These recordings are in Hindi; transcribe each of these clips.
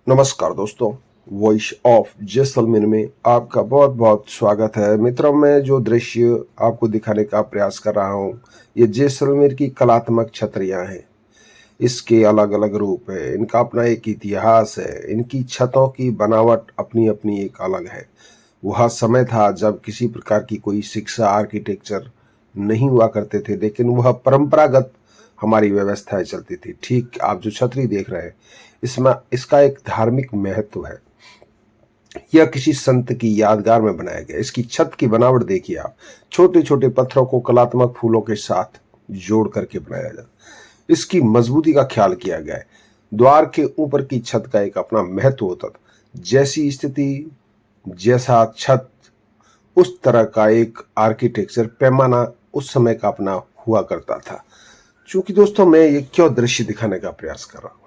नमस्कार दोस्तों। वॉइस ऑफ जैसलमेर में आपका बहुत बहुत स्वागत है। मित्रों, मैं जो दृश्य आपको दिखाने का प्रयास कर रहा हूँ, ये जैसलमेर की कलात्मक छतरियाँ हैं। इसके अलग अलग रूप है, इनका अपना एक इतिहास है, इनकी छतों की बनावट अपनी अपनी एक अलग है। वह समय था जब किसी प्रकार की कोई शिक्षा, आर्किटेक्चर नहीं हुआ करते थे, लेकिन वह परंपरागत हमारी व्यवस्थाएं चलती थी। ठीक आप जो छतरी देख रहे हैं, इसमें इसका एक धार्मिक महत्व है। यह किसी संत की यादगार में बनाया गया। इसकी छत की बनावट देखिए आप, छोटे छोटे पत्थरों को कलात्मक फूलों के साथ जोड़ करके बनाया जाता। इसकी मजबूती का ख्याल किया गया है। द्वार के ऊपर की छत का एक अपना महत्व होता था। जैसी स्थिति, जैसा छत, उस तरह का एक आर्किटेक्चर पैमाना उस समय का अपना हुआ करता था। चूंकि दोस्तों, मैं ये क्यों दृश्य दिखाने का प्रयास कर रहा हूँ,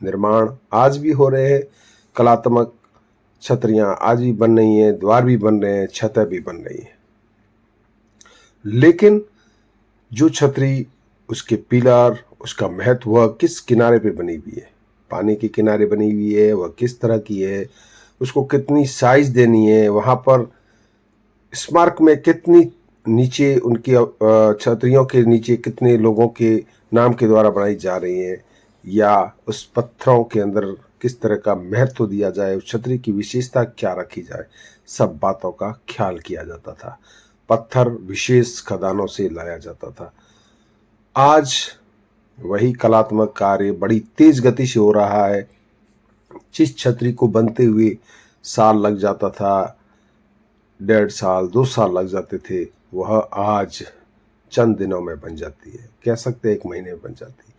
निर्माण आज भी हो रहे हैं, कलात्मक छतरियां आज भी बन रही हैं, द्वार भी बन रहे हैं, छतें भी बन रही हैं। लेकिन जो छतरी, उसके पिलर, उसका महत्व, वह किस किनारे पे बनी हुई है, पानी के किनारे बनी हुई है, वह किस तरह की है, उसको कितनी साइज देनी है, वहां पर स्मारक में कितनी नीचे उनकी छतरियों के नीचे कितने लोगों के नाम के द्वारा बनाई जा रही है, या उस पत्थरों के अंदर किस तरह का महत्व दिया जाए, उस छतरी की विशेषता क्या रखी जाए, सब बातों का ख्याल किया जाता था। पत्थर विशेष खदानों से लाया जाता था। आज वही कलात्मक कार्य बड़ी तेज गति से हो रहा है। जिस छतरी को बनते हुए साल लग जाता था, 1.5 साल 2 साल लग जाते थे, वह आज चंद दिनों में बन जाती है। कह सकते हैं 1 महीने में बन जाती है।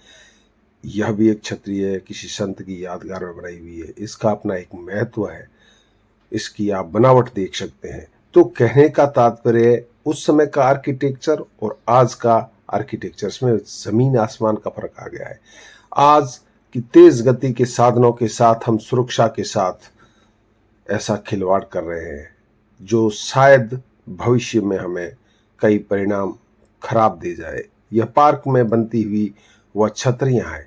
यह भी एक छतरी है, किसी संत की यादगार में बनाई हुई है। इसका अपना एक महत्व है। इसकी आप बनावट देख सकते हैं। तो कहने का तात्पर्य, उस समय का आर्किटेक्चर और आज का आर्किटेक्चर में जमीन आसमान का फर्क आ गया है। आज की तेज गति के साधनों के साथ हम सुरक्षा के साथ ऐसा खिलवाड़ कर रहे हैं, जो शायद भविष्य में हमें कई परिणाम खराब दे जाए। यह पार्क में बनती हुई वह छतरियां हैं,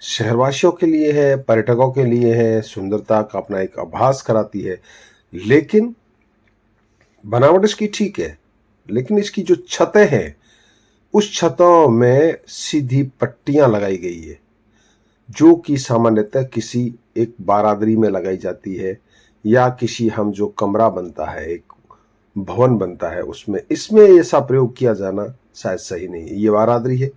शहरवासियों के लिए है, पर्यटकों के लिए है, सुंदरता का अपना एक आभास कराती है। लेकिन बनावट इसकी ठीक है, लेकिन इसकी जो छतें हैं, उस छतों में सीधी पट्टियां लगाई गई है, जो कि सामान्यतः किसी एक बारादरी में लगाई जाती है, या किसी हम जो कमरा बनता है, एक भवन बनता है, उसमें इसमें ऐसा प्रयोग किया जाना शायद सही नहीं है। ये बारादरी है,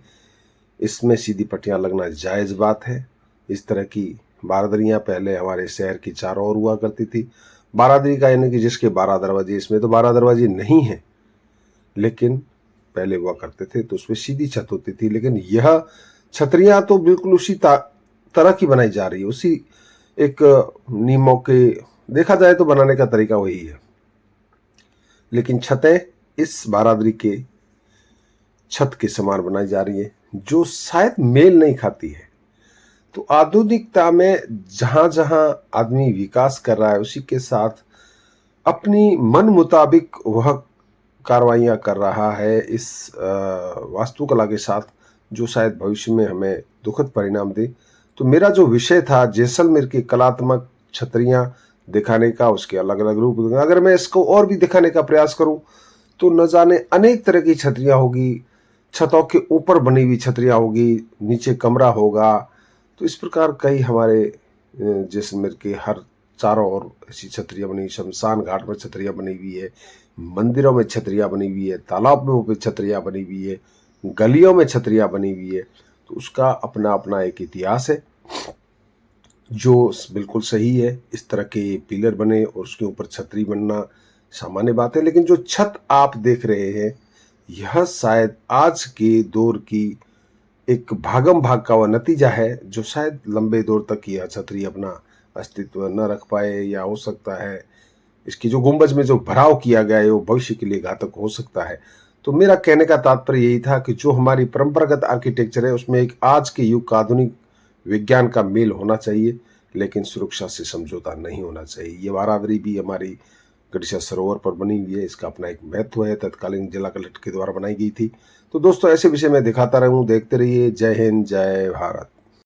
इसमें सीधी पट्टियां लगना जायज बात है। इस तरह की बारादरियां पहले हमारे शहर की चारों ओर हुआ करती थी। बारादरी का यानी कि जिसके 12 दरवाजे, इसमें तो 12 दरवाजे नहीं है, लेकिन पहले हुआ करते थे, तो उसमें सीधी छत होती थी। लेकिन यह छतरियां तो बिल्कुल उसी तरह की बनाई जा रही है, उसी एक नियमों के, देखा जाए तो बनाने का तरीका वही है। लेकिन छतें इस बारादरी के छत के समान बनाई जा रही है, जो शायद मेल नहीं खाती है। तो आधुनिकता में जहां जहां आदमी विकास कर रहा है, उसी के साथ अपनी मन मुताबिक वह कार्रवाइयां कर रहा है इस वास्तुकला के साथ, जो शायद भविष्य में हमें दुखद परिणाम दे। तो मेरा जो विषय था जैसलमेर की कलात्मक छतरियां दिखाने का, उसके अलग अलग रूप, अगर मैं इसको और भी दिखाने का प्रयास करूं तो न जाने अनेक तरह की छतरियां होगी। छतों के ऊपर बनी हुई छतरियां होगी, नीचे कमरा होगा। तो इस प्रकार कई हमारे जैसलमेर के हर चारों ओर ऐसी छतरियां बनी, शमशान घाट पर छतरियां बनी हुई है, मंदिरों में छतरियां बनी हुई है, तालाबों पे छतरियां बनी हुई है, गलियों में छतरियां बनी हुई है। तो उसका अपना अपना एक इतिहास है, जो बिल्कुल सही है। इस तरह के पिलर बने और उसके ऊपर छतरी बनना सामान्य बात है। लेकिन जो छत आप देख रहे हैं, यह शायद आज के दौर की एक भागम भाग का वह नतीजा है, जो शायद लंबे दौर तक यह छतरी अपना अस्तित्व न रख पाए, या हो सकता है इसकी जो गुंबज में जो भराव किया गया है वो भविष्य के लिए घातक हो सकता है। तो मेरा कहने का तात्पर्य यही था कि जो हमारी परंपरागत आर्किटेक्चर है, उसमें एक आज के युग का आधुनिक विज्ञान का मेल होना चाहिए, लेकिन सुरक्षा से समझौता नहीं होना चाहिए। ये बारादरी भी हमारी गड़िया सरोवर पर बनी हुई है, इसका अपना एक महत्व है, तत्कालीन जिला कलेक्टर के द्वारा बनाई गई थी। तो दोस्तों, ऐसे विषय में दिखाता रहूं, देखते रहिए। जय हिंद, जय भारत।